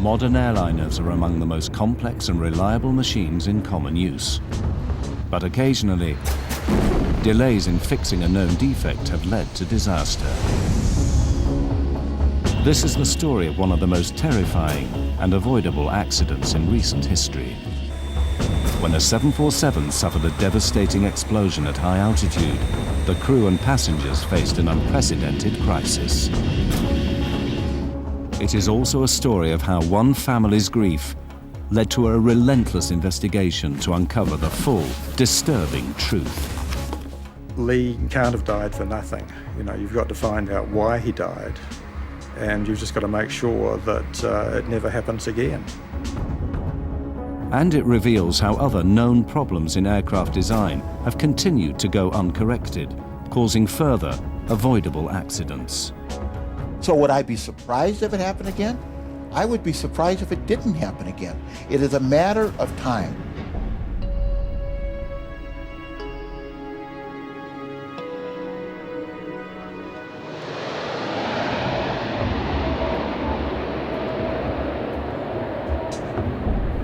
modern airliners are among the most complex and reliable machines in common use. But occasionally, delays in fixing a known defect have led to disaster. This is the story of one of the most terrifying and avoidable accidents in recent history. When a 747 suffered a devastating explosion at high altitude, the crew and passengers faced an unprecedented crisis. It is also a story of how one family's grief led to a relentless investigation to uncover the full, disturbing truth. Lee can't have died for nothing. You know, you've got to find out why he died, and you've just got to make sure that it never happens again. And it reveals how other known problems in aircraft design have continued to go uncorrected, causing further avoidable accidents. So would I be surprised if it happened again? I would be surprised if it didn't happen again. It is a matter of time.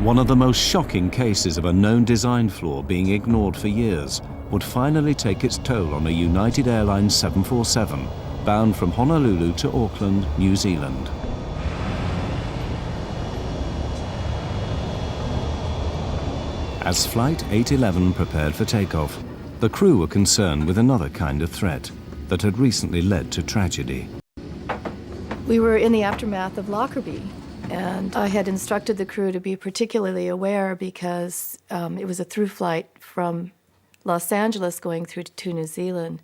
One of the most shocking cases of a known design flaw being ignored for years would finally take its toll on a United Airlines 747 bound from Honolulu to Auckland, New Zealand. As Flight 811 prepared for takeoff, the crew were concerned with another kind of threat that had recently led to tragedy. We were in the aftermath of Lockerbie, and I had instructed the crew to be particularly aware because it was a through flight from Los Angeles going through to New Zealand.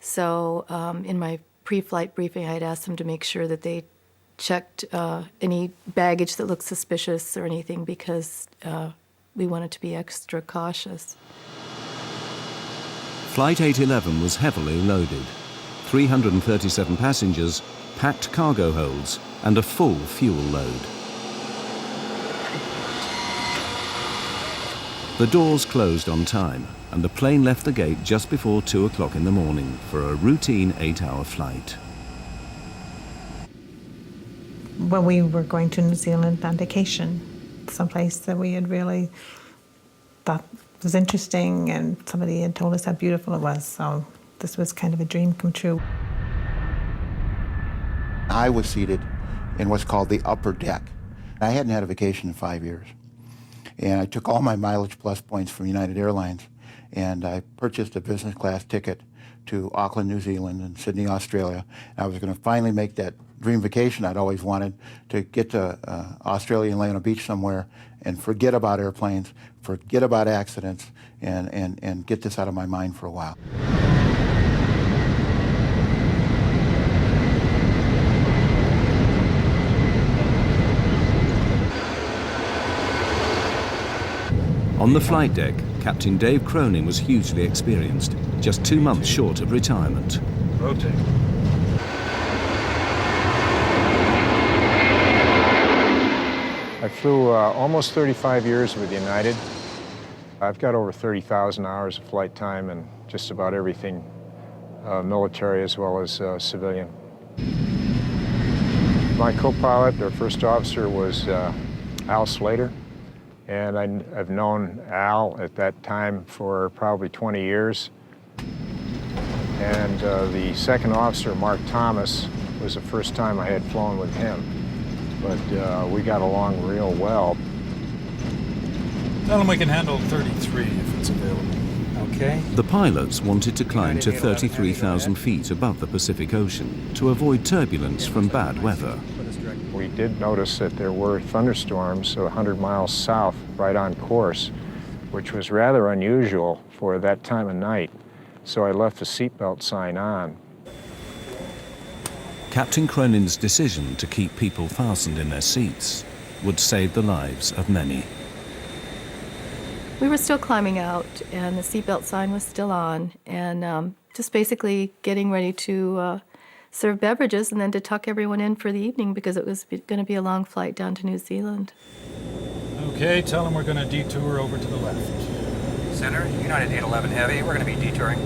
So in my pre-flight briefing, I had asked them to make sure that they checked any baggage that looked suspicious or anything because we wanted to be extra cautious. Flight 811 was heavily loaded. 337 passengers, packed cargo holds, and a full fuel load. The doors closed on time, and the plane left the gate just before 2 o'clock in the morning for a routine 8-hour flight. Well, we were going to New Zealand on vacation, someplace that we had really thought was interesting, and somebody had told us how beautiful it was, so this was kind of a dream come true. I was seated in what's called the upper deck. I hadn't had a vacation in 5 years. And I took all my Mileage Plus points from United Airlines, and I purchased a business class ticket to Auckland, New Zealand, and Sydney, Australia. I was going to finally make that dream vacation I'd always wanted, to get to Australia and lay on a beach somewhere and forget about airplanes, forget about accidents, and get this out of my mind for a while. On the flight deck, Captain Dave Cronin was hugely experienced, just 2 months short of retirement. Rotate. I flew almost 35 years with United. I've got over 30,000 hours of flight time and just about everything, military as well as civilian. My co-pilot, or first officer, was Al Slater. And I've known Al at that time for probably 20 years. And the second officer, Mark Thomas, was the first time I had flown with him. But we got along real well. Tell them we can handle 33 if it's available. Okay? The pilots wanted to climb to 33,000 feet above the Pacific Ocean to avoid turbulence from bad weather. We did notice that there were thunderstorms 100 miles south, right on course, which was rather unusual for that time of night. So I left the seatbelt sign on. Captain Cronin's decision to keep people fastened in their seats would save the lives of many. We were still climbing out, and the seatbelt sign was still on, and just basically getting ready to serve beverages and then to tuck everyone in for the evening because it was going to be a long flight down to New Zealand. Okay, tell them we're going to detour over to the left. Center, United 811 Heavy, we're going to be detouring.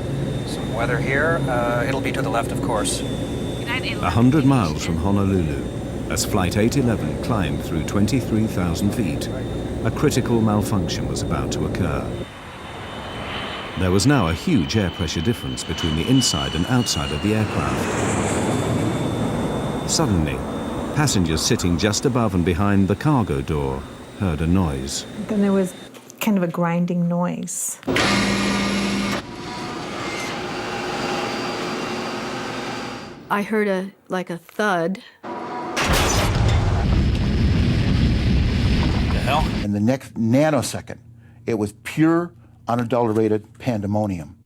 Some weather here. It'll be to the left, of course. 100 miles from Honolulu, As Flight 811 climbed through 23,000 feet, a critical malfunction was about to occur. There was now a huge air pressure difference between the inside and outside of the aircraft. Suddenly, passengers sitting just above and behind the cargo door heard a noise. Then there was kind of a grinding noise. I heard like a thud. The hell? In the next nanosecond, it was pure, unadulterated pandemonium.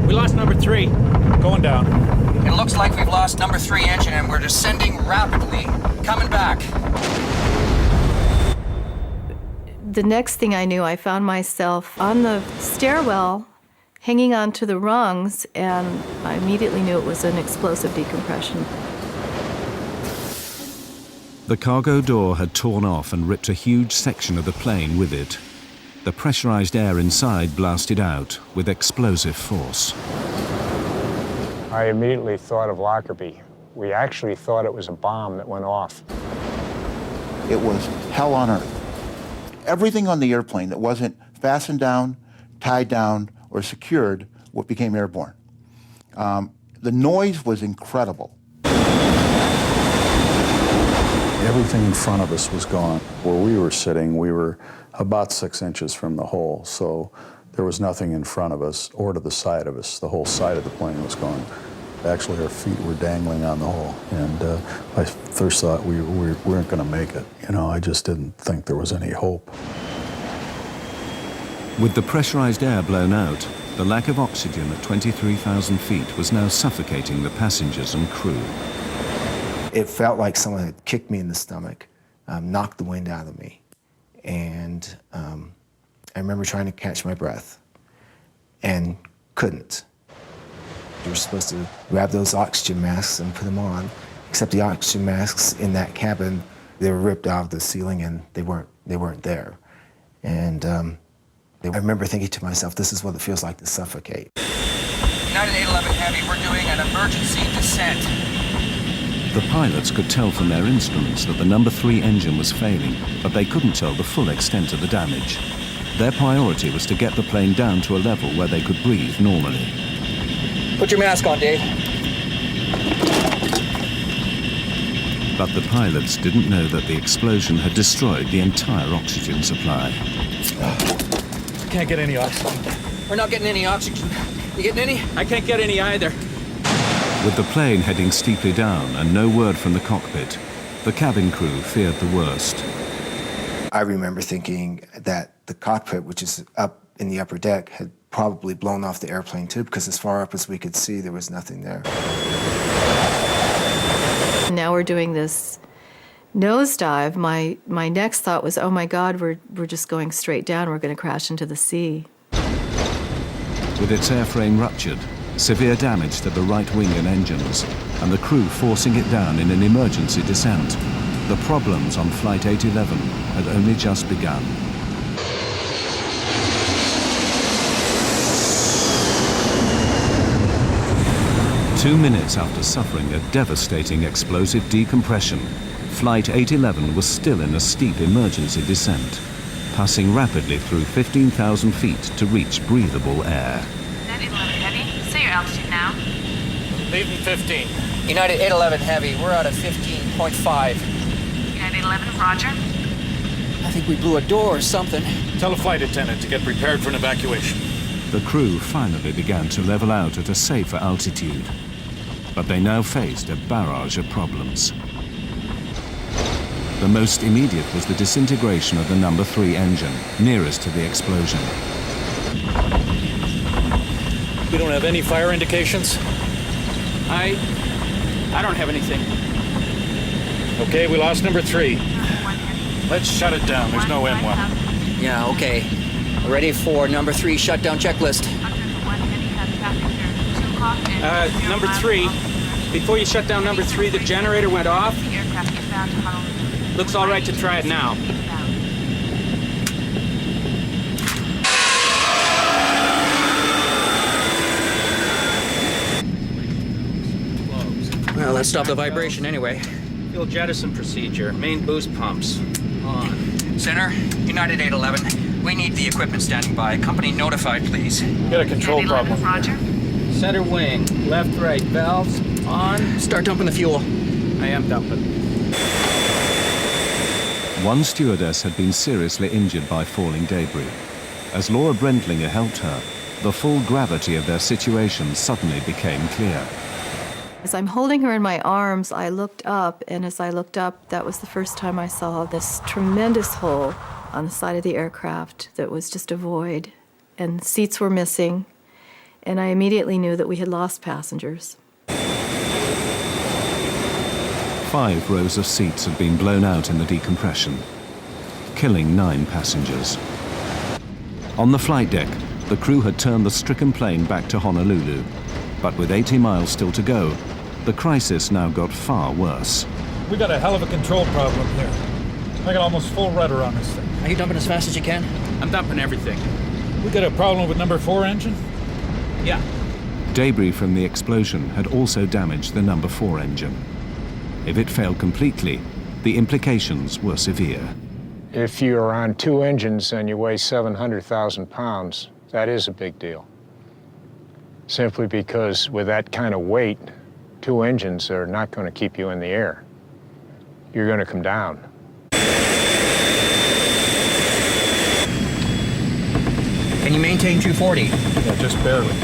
We lost number 3. Going down. It looks like we've lost number 3 engine and we're descending rapidly. Coming back. The next thing I knew, I found myself on the stairwell, hanging onto the rungs, and I immediately knew it was an explosive decompression. The cargo door had torn off and ripped a huge section of the plane with it. The pressurized air inside blasted out with explosive force. I immediately thought of Lockerbie. We actually thought it was a bomb that went off. It was hell on earth. Everything on the airplane that wasn't fastened down, tied down, or secured what became airborne. The noise was incredible. Everything in front of us was gone. Where we were sitting, we were about 6 inches from the hole, so there was nothing in front of us or to the side of us. The whole side of the plane was gone. Actually, our feet were dangling on the hole, and I first thought we weren't going to make it. You know, I just didn't think there was any hope. With the pressurized air blown out, the lack of oxygen at 23,000 feet was now suffocating the passengers and crew. It felt like someone had kicked me in the stomach, knocked the wind out of me. And I remember trying to catch my breath and couldn't. You were supposed to grab those oxygen masks and put them on, except the oxygen masks in that cabin, they were ripped out of the ceiling and they weren't there. And I remember thinking to myself, this is what it feels like to suffocate. United 811 Heavy, we're doing an emergency descent. The pilots could tell from their instruments that the number 3 engine was failing, but they couldn't tell the full extent of the damage. Their priority was to get the plane down to a level where they could breathe normally. Put your mask on, Dave. But the pilots didn't know that the explosion had destroyed the entire oxygen supply. Can't get any oxygen. We're not getting any oxygen. You getting any? I can't get any either. With the plane heading steeply down and no word from the cockpit, the cabin crew feared the worst. I remember thinking that the cockpit, which is up in the upper deck, had probably blown off the airplane too, because as far up as we could see, there was nothing there. Now we're doing this nosedive. My next thought was, oh my God, we're just going straight down. We're going to crash into the sea. With its airframe ruptured, severe damage to the right wing and engines, and the crew forcing it down in an emergency descent, the problems on Flight 811 had only just begun. Two minutes after suffering a devastating explosive decompression, Flight 811 was still in a steep emergency descent, passing rapidly through 15,000 feet to reach breathable air. United 811 Heavy, say your altitude now. Leaving 15. United 811 Heavy, we're out of 15.5. United 811, roger. I think we blew a door or something. Tell a flight attendant to get prepared for an evacuation. The crew finally began to level out at a safer altitude, but they now faced a barrage of problems. The most immediate was the disintegration of the number 3 engine, nearest to the explosion. We don't have any fire indications? I don't have anything. Okay, we lost number 3. Let's shut it down. There's no M1. Yeah, okay. We're ready for number 3 shutdown checklist. Number 3. Before you shut down number 3, the generator went off. Looks all right to try it now. Let's stop the vibration anyway. Fuel jettison procedure. Main boost pumps on. Center, United 811. We need the equipment standing by. Company notified, please. Got a control United 11, problem. Roger. Center wing, left, right, valves on. Start dumping the fuel. I am dumping. One stewardess had been seriously injured by falling debris. As Laura Brentlinger helped her, the full gravity of their situation suddenly became clear. As I'm holding her in my arms, I looked up, and as I looked up, that was the first time I saw this tremendous hole on the side of the aircraft that was just a void, and seats were missing, and I immediately knew that we had lost passengers. 5 rows of seats had been blown out in the decompression, killing 9 passengers. On the flight deck, the crew had turned the stricken plane back to Honolulu, but with 80 miles still to go, the crisis now got far worse. We got a hell of a control problem here. I got almost full rudder on this thing. Are you dumping as fast as you can? I'm dumping everything. We got a problem with number 4 engine? Yeah. Debris from the explosion had also damaged the number 4 engine. If it failed completely, the implications were severe. If you're on 2 engines and you weigh 700,000 pounds, that is a big deal. Simply because with that kind of weight, 2 engines are not going to keep you in the air. You're going to come down. Can you maintain 240? Yeah, just barely.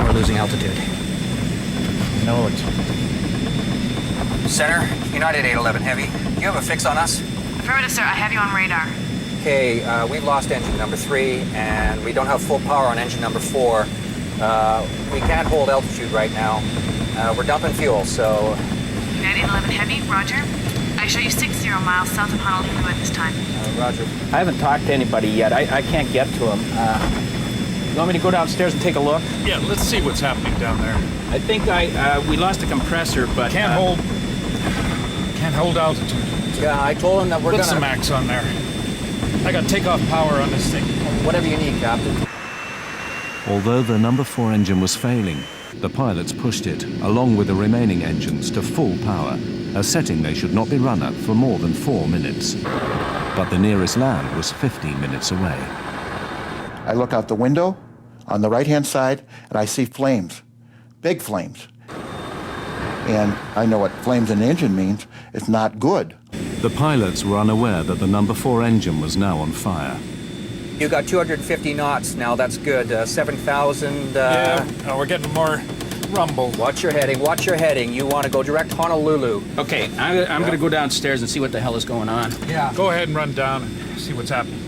We're losing altitude. I know it. Center, United 811 Heavy. Do you have a fix on us? Affirmative, sir. I have you on radar. Okay, we've lost engine number 3, and we don't have full power on engine number 4. We can't hold altitude right now. We're dumping fuel, so... United 811 Heavy, roger. I show you 60 miles south of Honolulu at this time. Roger. I haven't talked to anybody yet. I can't get to him. You want me to go downstairs and take a look? Yeah, let's see what's happening down there. I think we lost a compressor, but... Can't hold altitude. Yeah, I told him that we're Put gonna... some max on there. I got takeoff power on this thing. Whatever you need, Captain. Although the number 4 engine was failing, the pilots pushed it, along with the remaining engines, to full power, a setting they should not be run at for more than 4 minutes. But the nearest land was 15 minutes away. I look out the window on the right-hand side, and I see flames, big flames. And I know what flames in an engine means. It's not good. The pilots were unaware that the number 4 engine was now on fire. You got 250 knots now, that's good. 7,000... Yeah, we're getting more rumble. Watch your heading, watch your heading. You want to go direct Honolulu. Okay, I'm going to go downstairs and see what the hell is going on. Yeah. Go ahead and run down and see what's happening.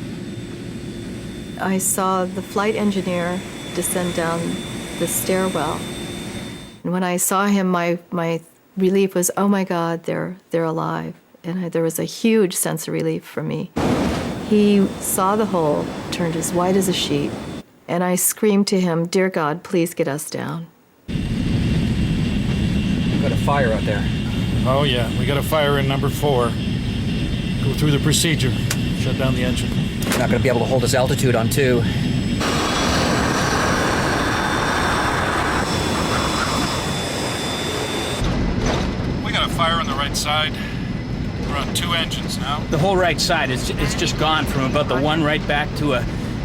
I saw the flight engineer descend down the stairwell. And when I saw him, my relief was, oh my God, they're alive. And there was a huge sense of relief for me. He saw the hole, turned as white as a sheet, and I screamed to him, dear God, please get us down. You've got a fire out there. Oh yeah, we got a fire in number 4. Go through the procedure. Shut down the engine. You're not going to be able to hold this altitude on 2. We got a fire on the right side. We're on 2 engines now. The whole right side, it's just gone from about the one right back to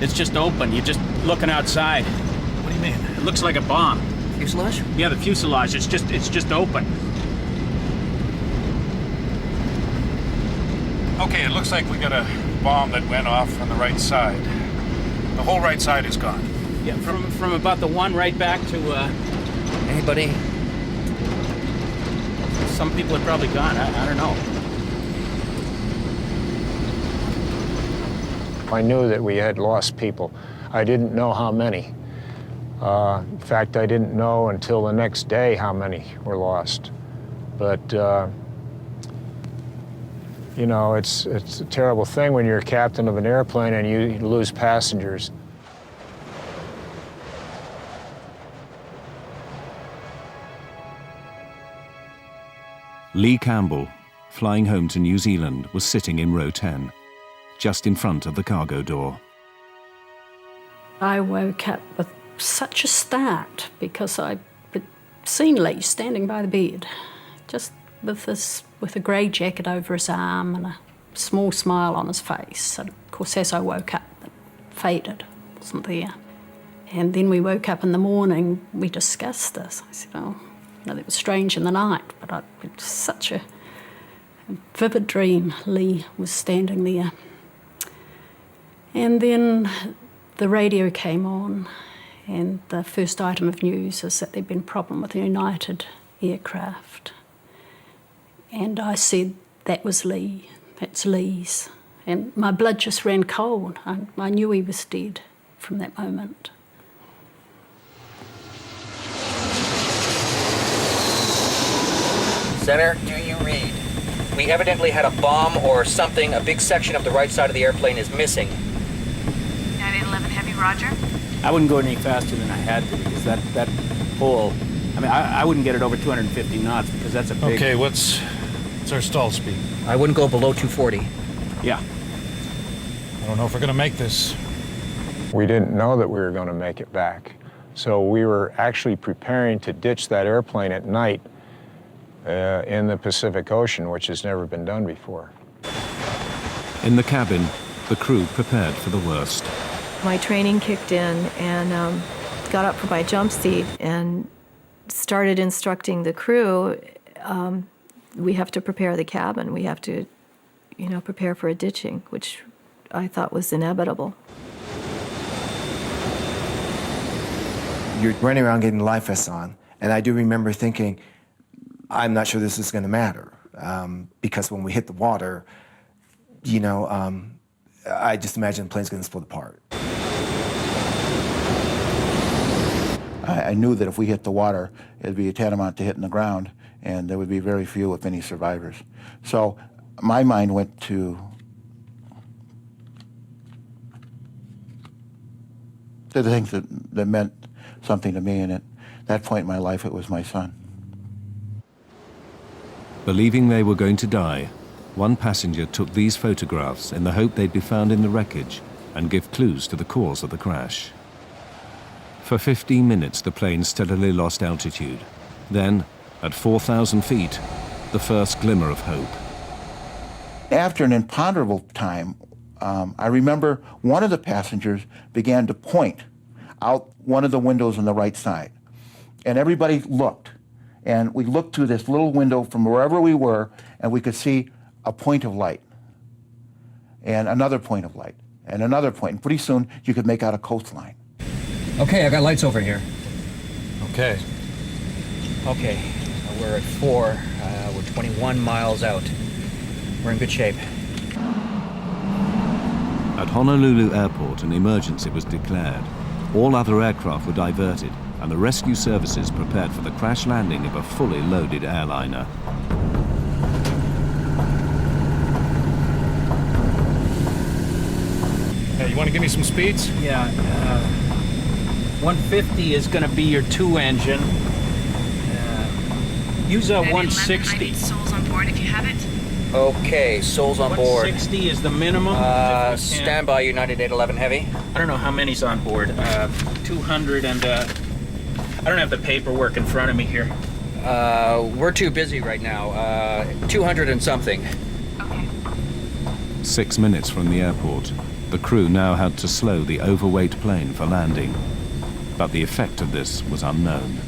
it's just open. You're just looking outside. What do you mean? It looks like a bomb. Fuselage? Yeah, the fuselage, it's just open. Okay, it looks like we got a bomb that went off on the right side. The whole right side is gone. Yeah, from about the one right back to Anybody? some people are probably gone. I don't know. I knew that we had lost people. I didn't know how many. In fact, I didn't know until the next day how many were lost. But, you know, it's a terrible thing when you're a captain of an airplane and you lose passengers. Lee Campbell, flying home to New Zealand, was sitting in row 10, just in front of the cargo door. I woke up with such a start because I'd seen Lee standing by the bed, just with a grey jacket over his arm and a small smile on his face. And of course, as I woke up, it faded, wasn't there. And then we woke up in the morning, we discussed this. I said, oh, that was strange in the night, but it was such a vivid dream. Lee was standing there. And then the radio came on, and the first item of news is that there'd been a problem with the United aircraft. And I said, that was Lee, that's Lee's. And my blood just ran cold. I knew he was dead from that moment. Center, do you read? We evidently had a bomb or something. A big section of the right side of the airplane is missing. 911 Heavy, roger. I wouldn't go any faster than I had to because that hole, I mean, I wouldn't get it over 250 knots because that's a big... Okay, what's our stall speed? I wouldn't go below 240. Yeah. I don't know if we're gonna make this. We didn't know that we were going to make it back. So we were actually preparing to ditch that airplane at night in the Pacific Ocean, which has never been done before. In the cabin, the crew prepared for the worst. My training kicked in and got up from my jump seat and started instructing the crew. We have to prepare the cabin. We have to, prepare for a ditching, which I thought was inevitable. You're running around getting life vests on, and I do remember thinking, I'm not sure this is going to matter, because when we hit the water, I just imagine the plane's going to split apart. I knew that if we hit the water, it'd be tantamount to hitting the ground, and there would be very few, if any, survivors. So my mind went to the things that meant something to me, and at that point in my life, it was my son. Believing they were going to die, one passenger took these photographs in the hope they'd be found in the wreckage and give clues to the cause of the crash. For 15 minutes, the plane steadily lost altitude. Then, at 4,000 feet, the first glimmer of hope. After an imponderable time, I remember one of the passengers began to point out one of the windows on the right side. And everybody looked. And we looked through this little window from wherever we were, and we could see a point of light, and another point of light, and another point. And pretty soon, you could make out a coastline. Okay, I got lights over here. Okay. Okay, we're at 4. We're 21 miles out. We're in good shape. At Honolulu Airport, an emergency was declared. All other aircraft were diverted, and the rescue services prepared for the crash landing of a fully loaded airliner. Hey, you want to give me some speeds? Yeah, 150 is going to be your 2-engine. Use a 160. I need souls on board if you have it. Okay, souls on board. 160 is the minimum. Stand by, United 811 Heavy. I don't know how many's on board. 200 and I don't have the paperwork in front of me here. We're too busy right now. 200 and something. Okay. 6 minutes from the airport, the crew now had to slow the overweight plane for landing. But the effect of this was unknown.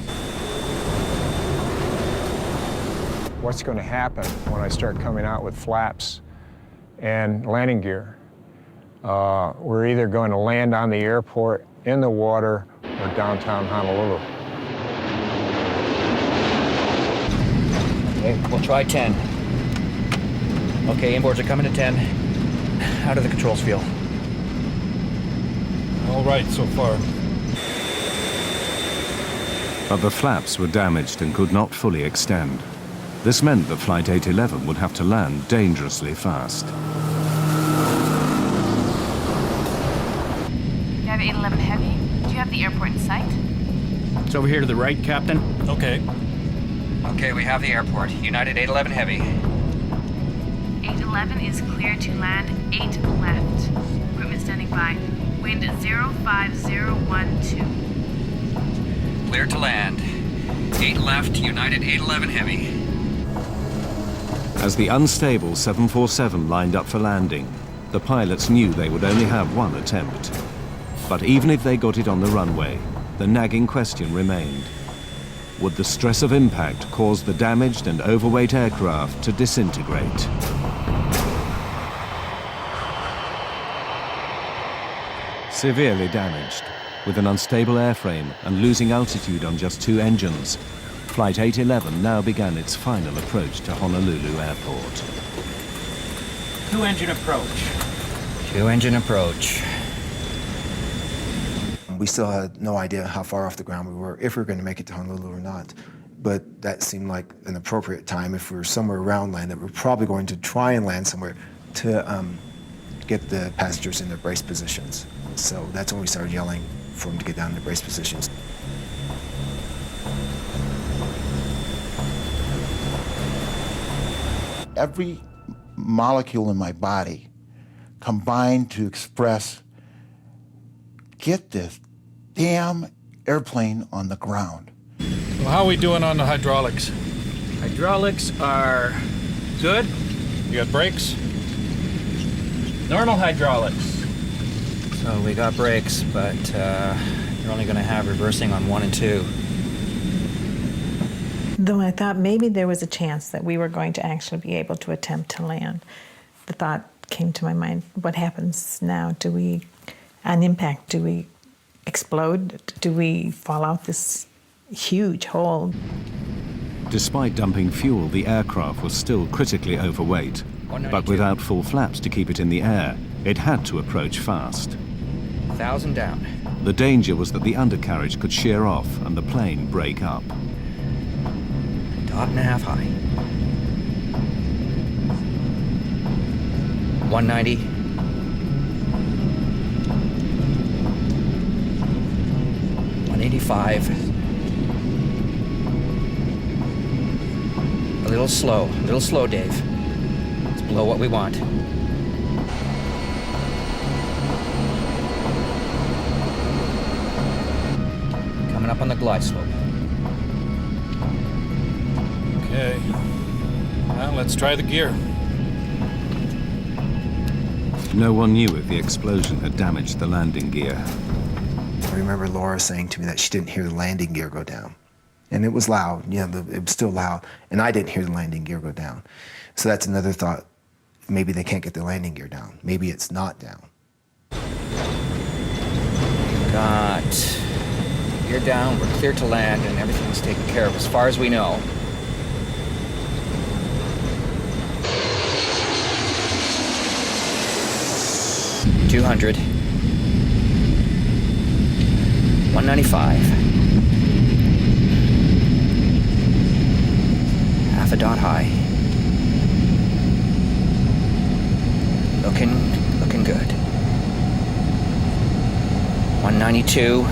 What's going to happen when I start coming out with flaps and landing gear? We're either going to land on the airport, in the water, or downtown Honolulu. Okay, we'll try 10. Okay, inboards are coming to 10. How do the controls feel? All right so far. But the flaps were damaged and could not fully extend. This meant that Flight 811 would have to land dangerously fast. United 811 Heavy, do you have the airport in sight? It's over here to the right, Captain. Okay. Okay, we have the airport. United 811 Heavy. 811 is clear to land 8 left. Equipment standing by. Wind 05012. Clear to land. 8 left, United 811 Heavy. As the unstable 747 lined up for landing, the pilots knew they would only have one attempt. But even if they got it on the runway, the nagging question remained. Would the stress of impact cause the damaged and overweight aircraft to disintegrate? Severely damaged, with an unstable airframe and losing altitude on just 2 engines, Flight 811 now began its final approach to Honolulu Airport. 2-engine approach. 2-engine approach. We still had no idea how far off the ground we were, if we were going to make it to Honolulu or not. But that seemed like an appropriate time. If we were somewhere around land, that we're probably going to try and land somewhere to get the passengers in their brace positions. So that's when we started yelling for them to get down in their brace positions. Every molecule in my body combined to express, get this damn airplane on the ground. Well, how are we doing on the hydraulics? Hydraulics are good. You got brakes? Normal hydraulics. So we got brakes, but you're only going to have reversing on 1 and 2. Though I thought maybe there was a chance that we were going to actually be able to attempt to land, the thought came to my mind, what happens now? Do we, on impact, do we explode? Do we fall out this huge hole? Despite dumping fuel, the aircraft was still critically overweight. But without full flaps to keep it in the air, it had to approach fast. 1,000 down. The danger was that the undercarriage could shear off and the plane break up. 1.5 high. 190. 185. A little slow, Dave. It's below what we want. Coming up on the glide slope. Okay. Well, let's try the gear. No one knew if the explosion had damaged the landing gear. I remember Laura saying to me that she didn't hear the landing gear go down. And it was loud, you know, it was still loud, and I didn't hear the landing gear go down. So that's another thought. Maybe they can't get the landing gear down. Maybe it's not down. Got gear down, we're clear to land, and everything's taken care of as far as we know. $200. 195. Half a dot high. Looking good. 192.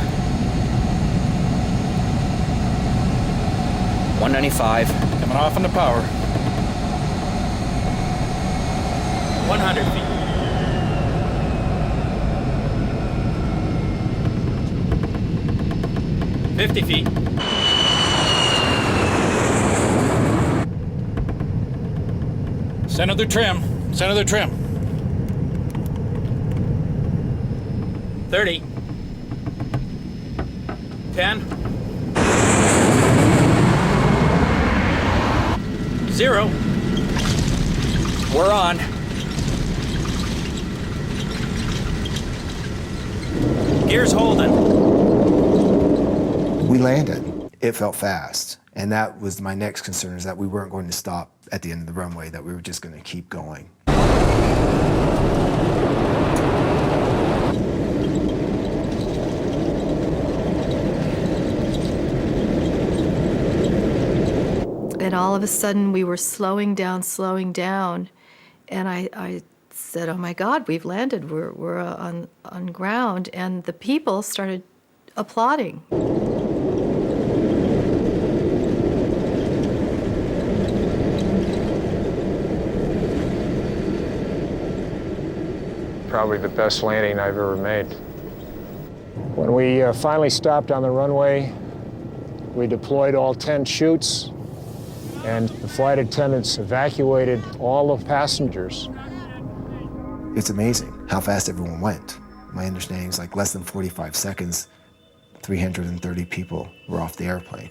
195. Coming off on the power. 100 feet. 50 feet. Center the trim. 30. 10. 0. We're on. Gear's holding. We landed. It felt fast. And that was my next concern, is that we weren't going to stop at the end of the runway, that we were just going to keep going. And all of a sudden, we were slowing down, and I said, "Oh my God, we've landed. We're on ground." And the people started applauding. Probably the best landing I've ever made. When we finally stopped on the runway, We deployed all 10 chutes, and the flight attendants evacuated all of passengers. It's amazing how fast everyone went. My understanding is like less than 45 seconds, 330 people were off the airplane.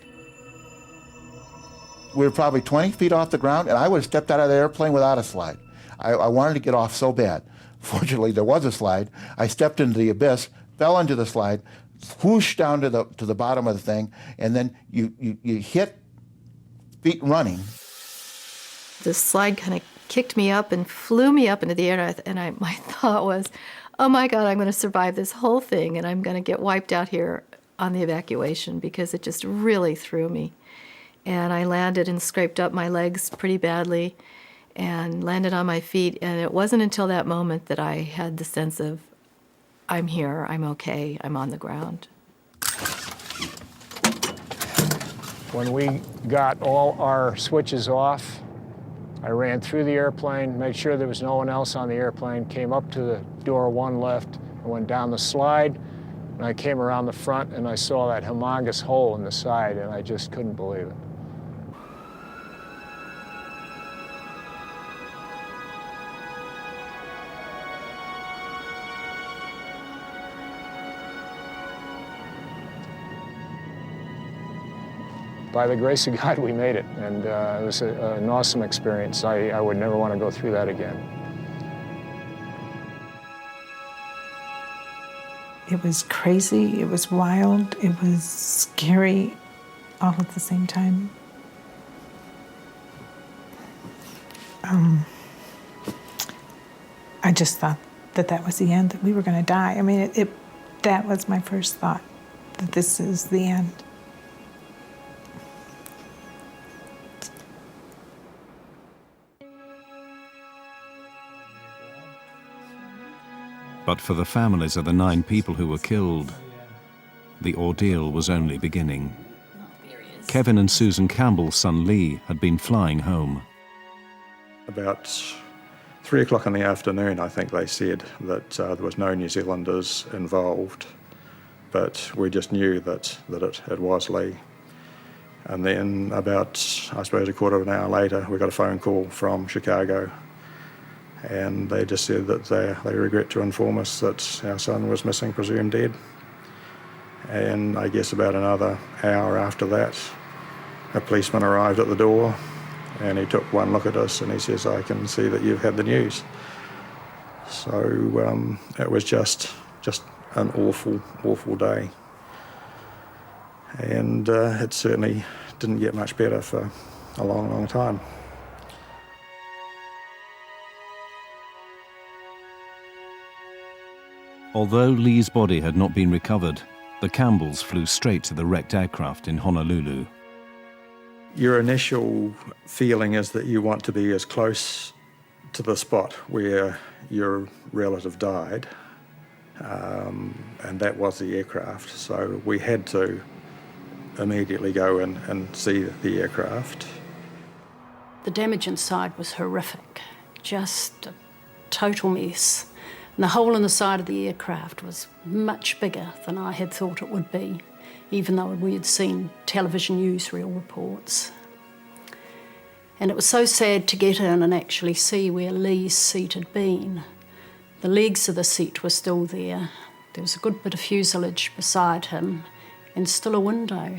We were probably 20 feet off the ground, and I would have stepped out of the airplane without a slide. I wanted to get off so bad. Fortunately, there was a slide. I stepped into the abyss, fell into the slide, whooshed down to the bottom of the thing, and then you hit feet running. The slide kind of kicked me up and flew me up into the air, and my thought was, oh my God, I'm going to survive this whole thing, and I'm going to get wiped out here on the evacuation, because it just really threw me. And I landed and scraped up my legs pretty badly and landed on my feet, and it wasn't until that moment that I had the sense of, I'm here, I'm okay, I'm on the ground. When we got all our switches off, I ran through the airplane, made sure there was no one else on the airplane, came up to the door one left, and went down the slide, and I came around the front and I saw that humongous hole in the side, and I just couldn't believe it. By the grace of God, we made it, and it was an awesome experience. I would never want to go through that again. It was crazy, it was wild, it was scary, all at the same time. I just thought that was the end, that we were going to die. I mean, that was my first thought, that this is the end. But for the families of the 9 people who were killed, the ordeal was only beginning. Kevin and Susan Campbell's son Lee had been flying home. About 3 o'clock in the afternoon, I think they said that there was no New Zealanders involved, but we just knew that it was Lee. And then about, I suppose, a quarter of an hour later, we got a phone call from Chicago, and they just said that they regret to inform us that our son was missing, presumed dead. And I guess about another hour after that, a policeman arrived at the door, and he took one look at us and he says, "I can see that you've had the news." So it was just an awful, awful day. And it certainly didn't get much better for a long, long time. Although Lee's body had not been recovered, the Campbells flew straight to the wrecked aircraft in Honolulu. Your initial feeling is that you want to be as close to the spot where your relative died, and that was the aircraft. So we had to immediately go in and see the aircraft. The damage inside was horrific, just a total mess. And the hole in the side of the aircraft was much bigger than I had thought it would be, even though we had seen television newsreel reports. And it was so sad to get in and actually see where Lee's seat had been. The legs of the seat were still there. There was a good bit of fuselage beside him and still a window.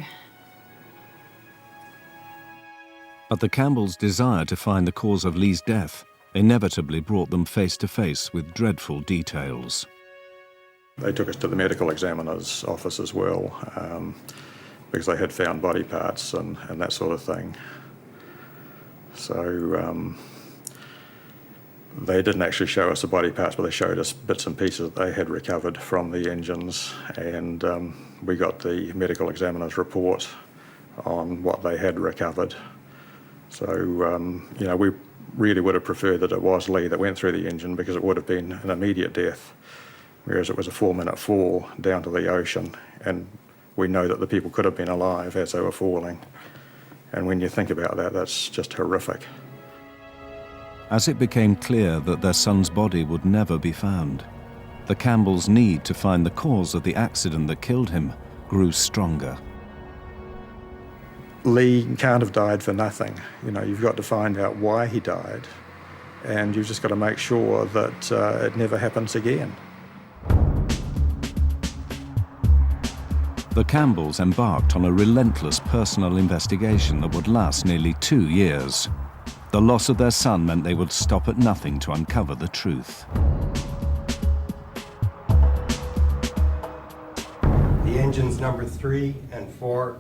But the Campbells' desire to find the cause of Lee's death inevitably brought them face to face with dreadful details. They took us to the medical examiner's office as well, because they had found body parts and that sort of thing. So they didn't actually show us the body parts, but they showed us bits and pieces that they had recovered from the engines, and we got the medical examiner's report on what they had recovered. So, we really would have preferred that it was Lee that went through the engine, because it would have been an immediate death, whereas it was a 4-minute fall down to the ocean, and we know that the people could have been alive as they were falling. And when you think about that, that's just horrific. As it became clear that their son's body would never be found, the Campbells' need to find the cause of the accident that killed him grew stronger. Lee can't have died for nothing. You know, you've got to find out why he died, and you've just got to make sure that it never happens again. The Campbells embarked on a relentless personal investigation that would last nearly 2 years. The loss of their son meant they would stop at nothing to uncover the truth. The engines number 3 and 4.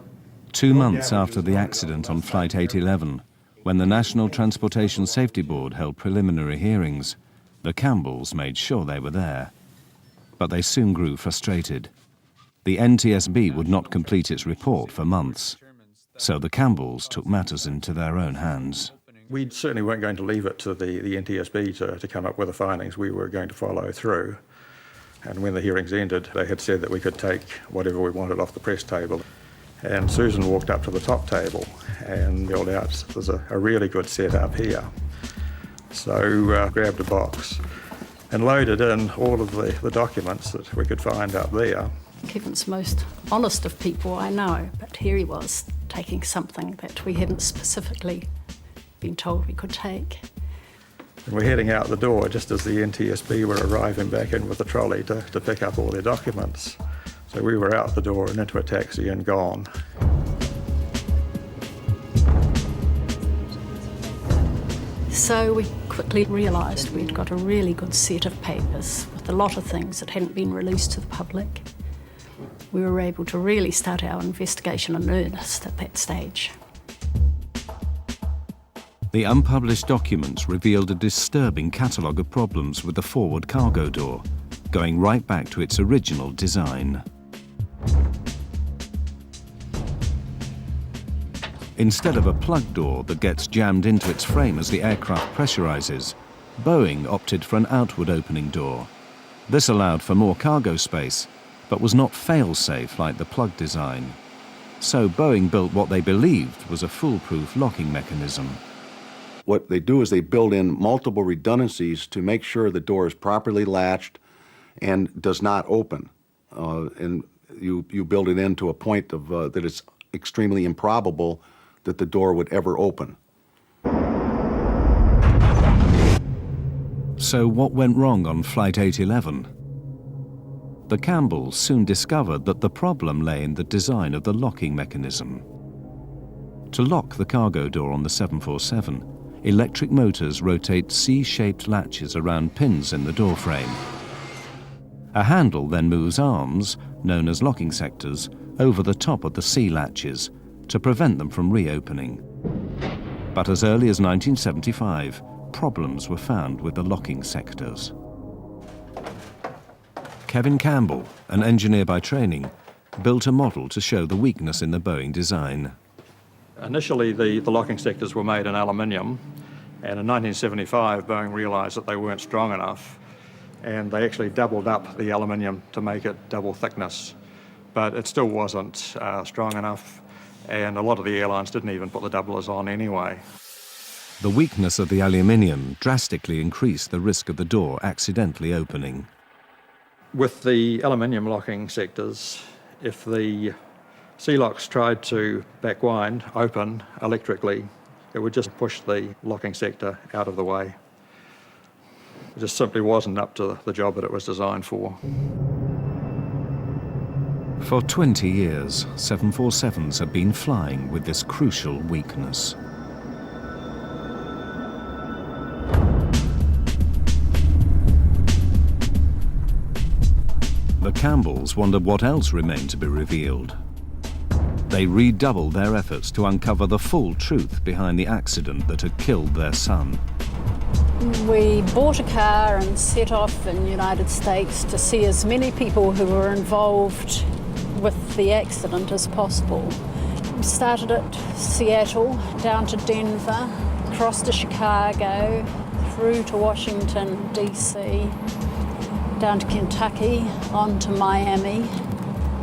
2 months after the accident on Flight 811, when the National Transportation Safety Board held preliminary hearings, the Campbells made sure they were there. But they soon grew frustrated. The NTSB would not complete its report for months, so the Campbells took matters into their own hands. We certainly weren't going to leave it to the NTSB to come up with the findings. We were going to follow through. And when the hearings ended, they had said that we could take whatever we wanted off the press table. And Susan walked up to the top table and yelled out, "There's a really good setup here." So grabbed a box and loaded in all of the documents that we could find up there. Kevin's the most honest of people I know, but here he was taking something that we hadn't specifically been told we could take. And we're heading out the door just as the NTSB were arriving back in with the trolley to pick up all their documents. So we were out the door and into a taxi and gone. So we quickly realised we'd got a really good set of papers with a lot of things that hadn't been released to the public. We were able to really start our investigation in earnest at that stage. The unpublished documents revealed a disturbing catalogue of problems with the forward cargo door, going right back to its original design. Instead of a plug door that gets jammed into its frame as the aircraft pressurizes, Boeing opted for an outward opening door. This allowed for more cargo space, but was not fail-safe like the plug design. So Boeing built what they believed was a foolproof locking mechanism. What they do is they build in multiple redundancies to make sure the door is properly latched and does not open. And you build it in to a point of that it's extremely improbable that the door would ever open. So what went wrong on Flight 811? The Campbells soon discovered that the problem lay in the design of the locking mechanism. To lock the cargo door on the 747, electric motors rotate C-shaped latches around pins in the door frame. A handle then moves arms, known as locking sectors, over the top of the C latches to prevent them from reopening. But as early as 1975, problems were found with the locking sectors. Kevin Campbell, an engineer by training, built a model to show the weakness in the Boeing design. Initially, the locking sectors were made in aluminium, and in 1975, Boeing realised that they weren't strong enough, and they actually doubled up the aluminium to make it double thickness. But it still wasn't strong enough, and a lot of the airlines didn't even put the doublers on anyway. The weakness of the aluminium drastically increased the risk of the door accidentally opening. With the aluminium locking sectors, if the C-locks tried to backwind, open electrically, it would just push the locking sector out of the way. It just simply wasn't up to the job that it was designed for. For 20 years, 747s have been flying with this crucial weakness. The Campbells wondered what else remained to be revealed. They redoubled their efforts to uncover the full truth behind the accident that had killed their son. We bought a car and set off in the United States to see as many people who were involved with the accident as possible. We started at Seattle, down to Denver, across to Chicago, through to Washington, DC, down to Kentucky, on to Miami,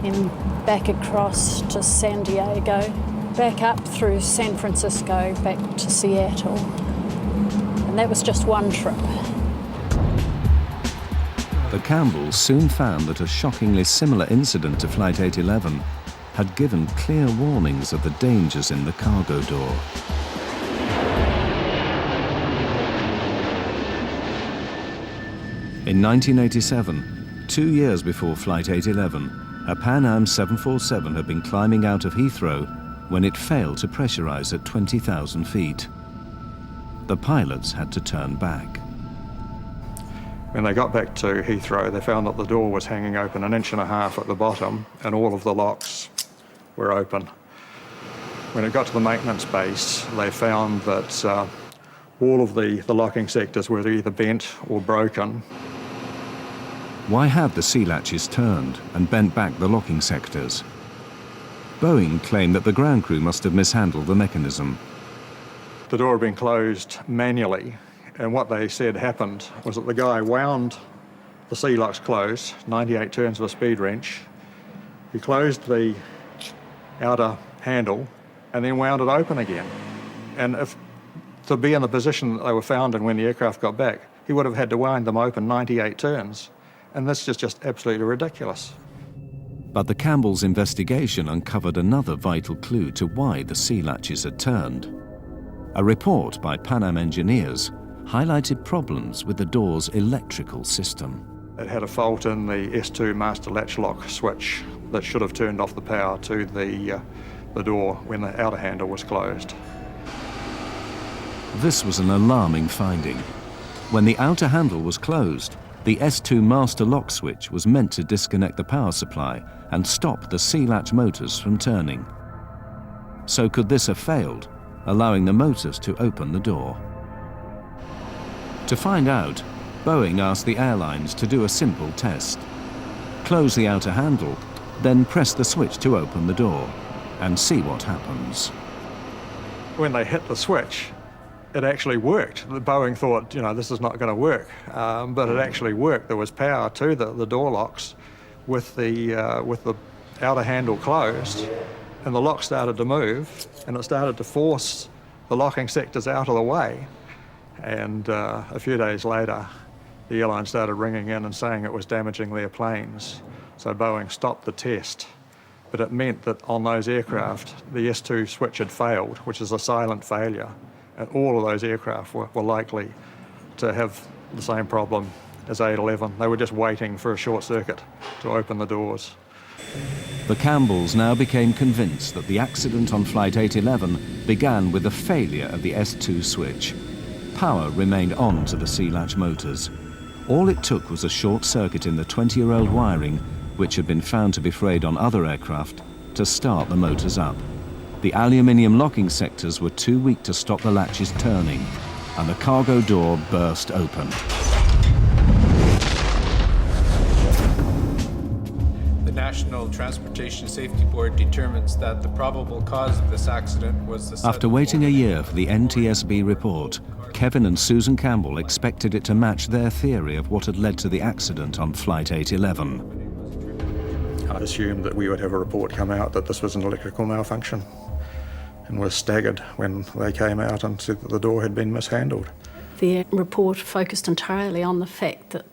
then back across to San Diego, back up through San Francisco, back to Seattle. And that was just one trip. The Campbells soon found that a shockingly similar incident to Flight 811 had given clear warnings of the dangers in the cargo door. In 1987, 2 years before Flight 811, a Pan Am 747 had been climbing out of Heathrow when it failed to pressurize at 20,000 feet. The pilots had to turn back. When they got back to Heathrow, they found that the door was hanging open 1.5 inches at the bottom and all of the locks were open. When it got to the maintenance base, they found that all of the locking sectors were either bent or broken. Why had the sea latches turned and bent back the locking sectors? Boeing claimed that the ground crew must have mishandled the mechanism. The door had been closed manually, and what they said happened was that the guy wound the sea locks closed, 98 turns of a speed wrench. He closed the outer handle and then wound it open again. And if to be in the position that they were found in when the aircraft got back, he would have had to wind them open 98 turns. And this is just absolutely ridiculous. But the Campbells' investigation uncovered another vital clue to why the sea latches had turned. A report by Pan Am engineers highlighted problems with the door's electrical system. It had a fault in the S2 master latch lock switch that should have turned off the power to the door when the outer handle was closed. This was an alarming finding. When the outer handle was closed, the S2 master lock switch was meant to disconnect the power supply and stop the sea latch motors from turning. So could this have failed, allowing the motors to open the door? To find out, Boeing asked the airlines to do a simple test. Close the outer handle, then press the switch to open the door, and see what happens. When they hit the switch, it actually worked. Boeing thought, this is not going to work, but it actually worked. There was power to the door locks with the outer handle closed, and the lock started to move, and it started to force the locking sectors out of the way. And a few days later, the airline started ringing in and saying it was damaging their planes. So Boeing stopped the test. But it meant that on those aircraft, the S2 switch had failed, which is a silent failure. And all of those aircraft were likely to have the same problem as 811. They were just waiting for a short circuit to open the doors. The Campbells now became convinced that the accident on Flight 811 began with the failure of the S2 switch. Power remained on to the sea latch motors. All it took was a short circuit in the 20-year-old wiring, which had been found to be frayed on other aircraft, to start the motors up. The aluminium locking sectors were too weak to stop the latches turning, and the cargo door burst open. The National Transportation Safety Board determines that the probable cause of this accident was the... After waiting a year for the NTSB report, Kevin and Susan Campbell expected it to match their theory of what had led to the accident on Flight 811. I assumed that we would have a report come out that this was an electrical malfunction, and was staggered when they came out and said that the door had been mishandled. The report focused entirely on the fact that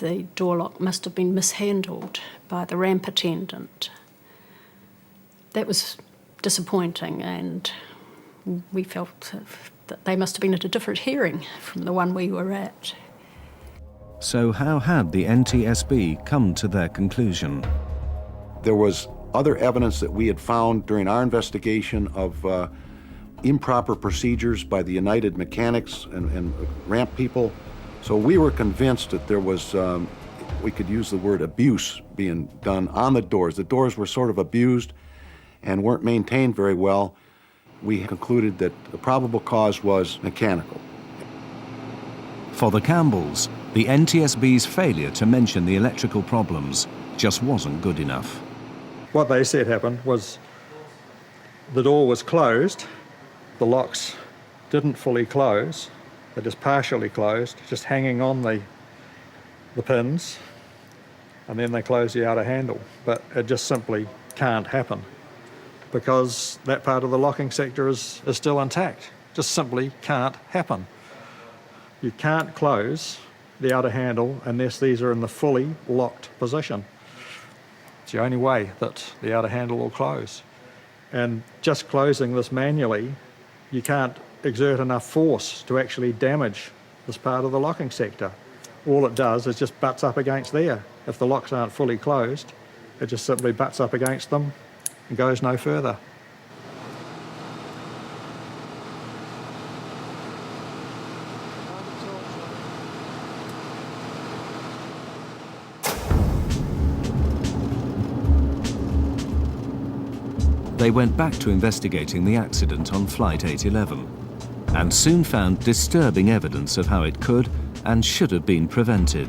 the door lock must have been mishandled by the ramp attendant. That was disappointing, and we felt that they must have been at a different hearing from the one we were at. So how had the NTSB come to their conclusion? There was other evidence that we had found during our investigation of improper procedures by the United mechanics and ramp people. So we were convinced that there was, we could use the word abuse being done on the doors. The doors were sort of abused and weren't maintained very well. We concluded that the probable cause was mechanical. For the Campbells, the NTSB's failure to mention the electrical problems just wasn't good enough. What they said happened was the door was closed, the locks didn't fully close, they just partially closed, just hanging on the pins, and then they closed the outer handle. But it just simply can't happen because that part of the locking sector is still intact. Just simply can't happen. You can't close the outer handle unless these are in the fully locked position. It's the only way that the outer handle will close. And just closing this manually, you can't exert enough force to actually damage this part of the locking sector. All it does is just butts up against there. If the locks aren't fully closed, it just simply butts up against them and goes no further. They went back to investigating the accident on Flight 811 and soon found disturbing evidence of how it could and should have been prevented.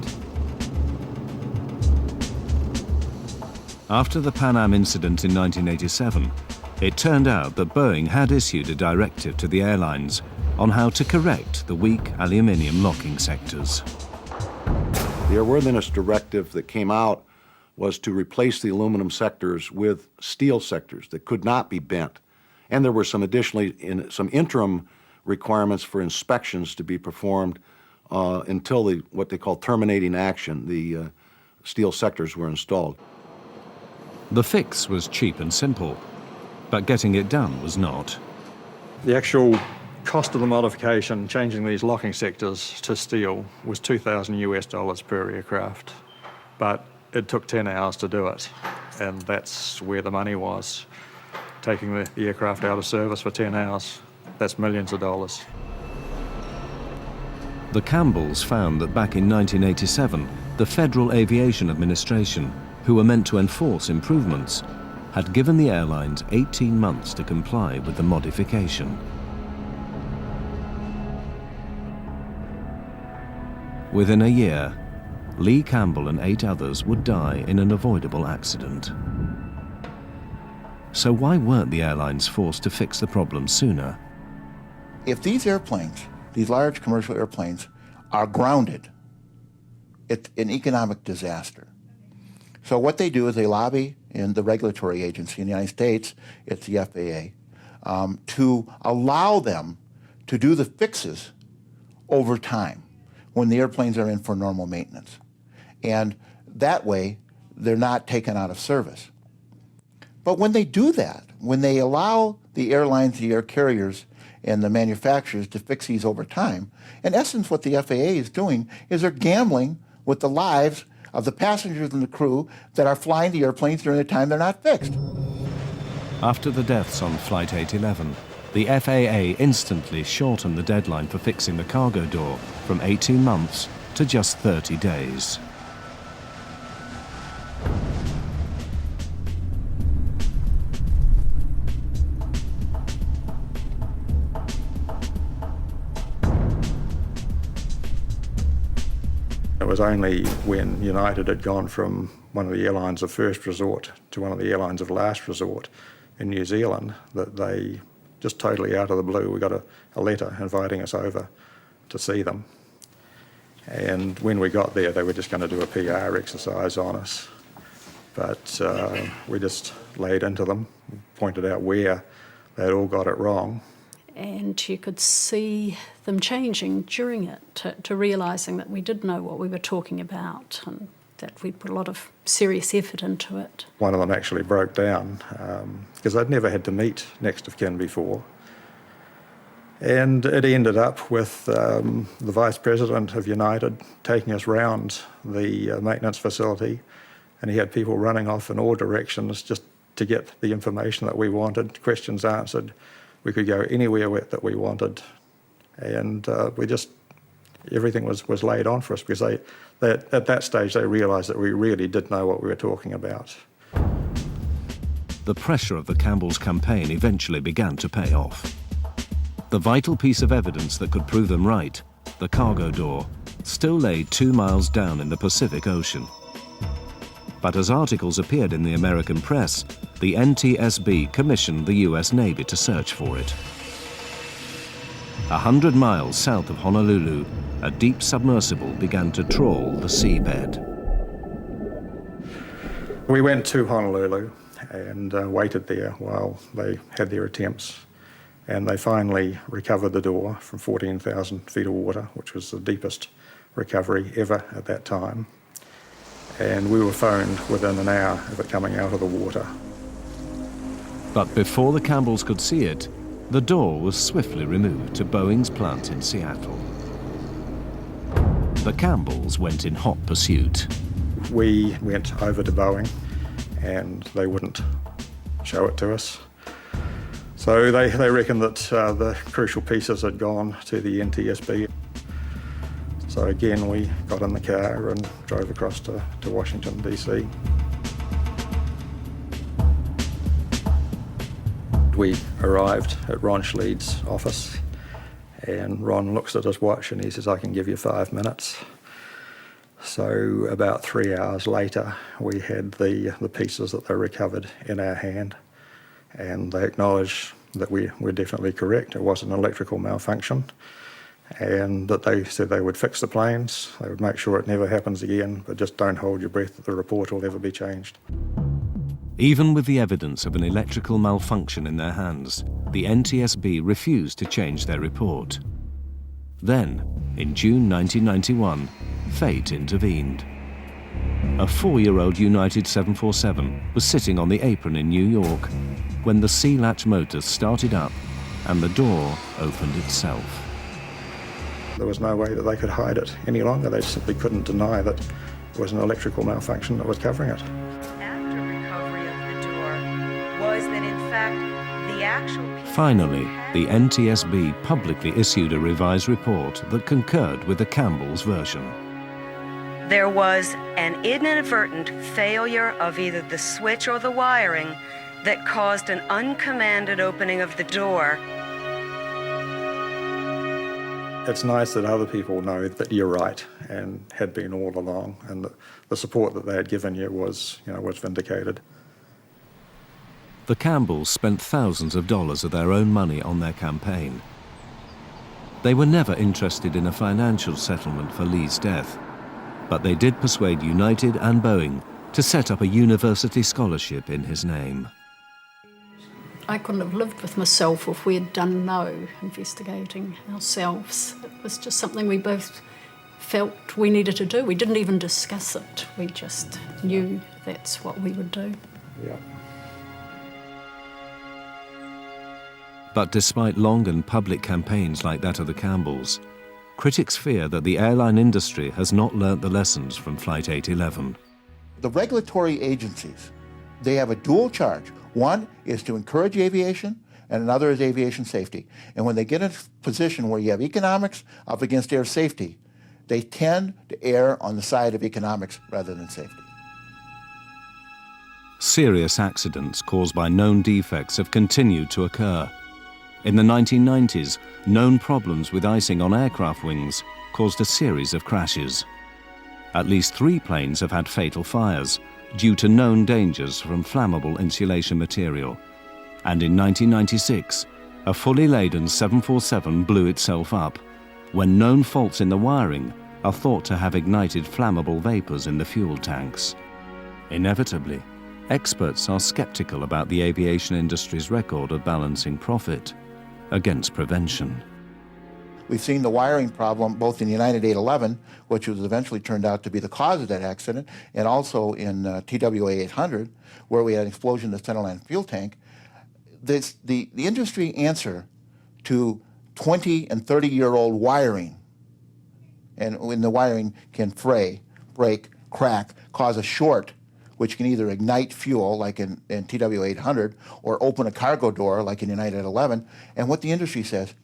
After the Pan Am incident in 1987, it turned out that Boeing had issued a directive to the airlines on how to correct the weak aluminium locking sectors. The airworthiness directive that came out was to replace the aluminum sectors with steel sectors that could not be bent. And there were some some interim requirements for inspections to be performed until what they call terminating action, the steel sectors were installed. The fix was cheap and simple, but getting it done was not. The actual cost of the modification, changing these locking sectors to steel, was $2,000 per aircraft. But it took 10 hours to do it, and that's where the money was. Taking the aircraft out of service for 10 hours, that's millions of dollars. The Campbells found that back in 1987, the Federal Aviation Administration, who were meant to enforce improvements, had given the airlines 18 months to comply with the modification. Within a year, Lee Campbell and 8 others would die in an avoidable accident. So why weren't the airlines forced to fix the problem sooner? If these airplanes, these large commercial airplanes, are grounded, it's an economic disaster. So what they do is they lobby in the regulatory agency in the United States, it's the FAA, to allow them to do the fixes over time when the airplanes are in for normal maintenance. And that way, they're not taken out of service. But when they do that, when they allow the airlines, the air carriers, and the manufacturers to fix these over time, in essence what the FAA is doing is they're gambling with the lives of the passengers and the crew that are flying the airplanes during the time they're not fixed. After the deaths on Flight 811, the FAA instantly shortened the deadline for fixing the cargo door from 18 months to just 30 days. It was only when United had gone from one of the airlines of first resort to one of the airlines of last resort in New Zealand that they just totally out of the blue, we got a letter inviting us over to see them. And when we got there, they were just going to do a PR exercise on us. But we just laid into them, pointed out where they'd all got it wrong. And you could see them changing during it to realising that we did know what we were talking about and that we'd put a lot of serious effort into it. One of them actually broke down because they'd never had to meet next of kin before. And it ended up with the Vice President of United taking us round the maintenance facility, and he had people running off in all directions just to get the information that we wanted, questions answered. We could go anywhere that we wanted, and everything was laid on for us because at that stage they realised that we really did know what we were talking about. The pressure of the Campbells' campaign eventually began to pay off. The vital piece of evidence that could prove them right, the cargo door, still lay 2 miles down in the Pacific Ocean. But as articles appeared in the American press, the NTSB commissioned the US Navy to search for it. 100 miles south of Honolulu, a deep submersible began to trawl the seabed. We went to Honolulu and waited there while they had their attempts, and they finally recovered the door from 14,000 feet of water, which was the deepest recovery ever at that time. and we were phoned within an hour of it coming out of the water. But before the Campbells could see it, the door was swiftly removed to Boeing's plant in Seattle. The Campbells went in hot pursuit. We went over to Boeing and they wouldn't show it to us. So they reckoned that the crucial pieces had gone to the NTSB. So again, we got in the car and drove across to Washington, D.C. We arrived at Ron Schleid's office, and Ron looks at his watch and he says, "I can give you 5 minutes." So about 3 hours later, we had the pieces that they recovered in our hand, and they acknowledged that we were definitely correct. It was an electrical malfunction, and that they said they would fix the planes, they would make sure it never happens again, but just don't hold your breath that the report will ever be changed. Even with the evidence of an electrical malfunction in their hands, the NTSB refused to change their report. Then, in June 1991, fate intervened. A 4-year-old United 747 was sitting on the apron in New York when the C-latch motors started up and the door opened itself. There was no way that they could hide it any longer. They simply couldn't deny that it was an electrical malfunction that was covering it. After recovery of the door was that in fact the actual... Finally, the NTSB publicly issued a revised report that concurred with the Campbells' version. There was an inadvertent failure of either the switch or the wiring that caused an uncommanded opening of the door. It's nice that other people know that you're right and had been all along, and that the support that they had given you was vindicated. The Campbells spent thousands of dollars of their own money on their campaign. They were never interested in a financial settlement for Lee's death, but they did persuade United and Boeing to set up a university scholarship in his name. I couldn't have lived with myself if we had done no investigating ourselves. It was just something we both felt we needed to do. We didn't even discuss it. We just knew that's what we would do. Yeah. But despite long and public campaigns like that of the Campbells, critics fear that the airline industry has not learnt the lessons from Flight 811. The regulatory agencies, they have a dual charge. One is to encourage aviation, and another is aviation safety. And when they get in a position where you have economics up against air safety, they tend to err on the side of economics rather than safety. Serious accidents caused by known defects have continued to occur. In the 1990s, known problems with icing on aircraft wings caused a series of crashes. At least 3 planes have had fatal fires due to known dangers from flammable insulation material. And in 1996, a fully laden 747 blew itself up when known faults in the wiring are thought to have ignited flammable vapors in the fuel tanks. Inevitably, experts are skeptical about the aviation industry's record of balancing profit against prevention. We've seen the wiring problem both in United 811, which was eventually turned out to be the cause of that accident, and also in TWA 800, where we had an explosion in the centerline fuel tank. The industry answer to 20 and 30-year-old wiring, and when the wiring can fray, break, crack, cause a short, which can either ignite fuel, like in TWA 800, or open a cargo door, like in United 11, and what the industry says,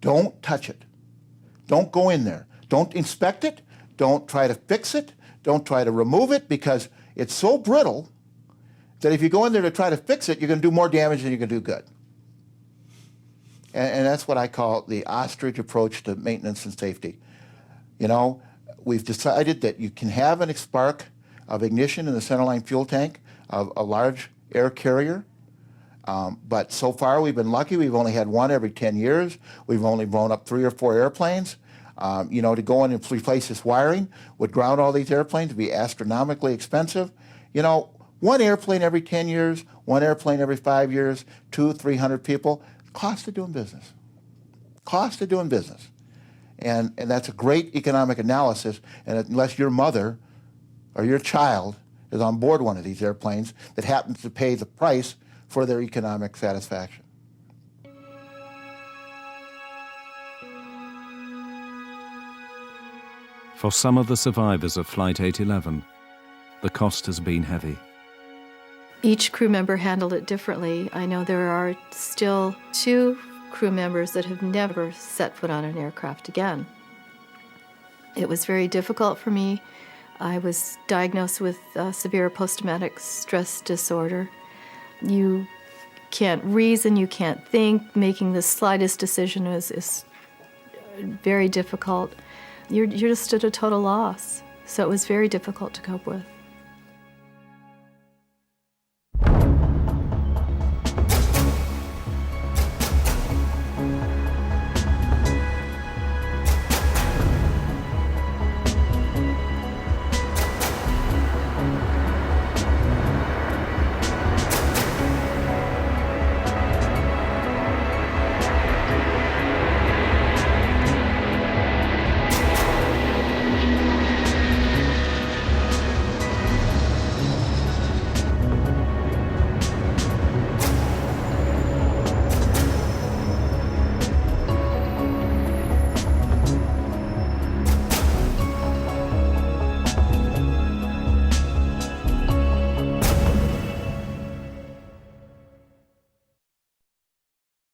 don't touch it. Don't go in there. Don't inspect it. Don't try to fix it. Don't try to remove it, because it's so brittle that if you go in there to try to fix it, you're going to do more damage than you're going to do good. And that's what I call the ostrich approach to maintenance and safety. You know, we've decided that you can have an spark of ignition in the centerline fuel tank of a large air carrier. But so far we've been lucky. We've only had one every 10 years. We've only blown up 3 or 4 airplanes. You know, to go in and replace this wiring would ground all these airplanes, would be astronomically expensive. You know, 1 airplane every 10 years, 1 airplane every 5 years, 200-300 people, cost of doing business. Cost of doing business. And that's a great economic analysis, and unless your mother or your child is on board one of these airplanes that happens to pay the price for their economic satisfaction. For some of the survivors of Flight 811, the cost has been heavy. Each crew member handled it differently. I know there are still 2 crew members that have never set foot on an aircraft again. It was very difficult for me. I was diagnosed with severe post-traumatic stress disorder. You can't reason, you can't think. Making the slightest decision is very difficult. You're just at a total loss. So it was very difficult to cope with.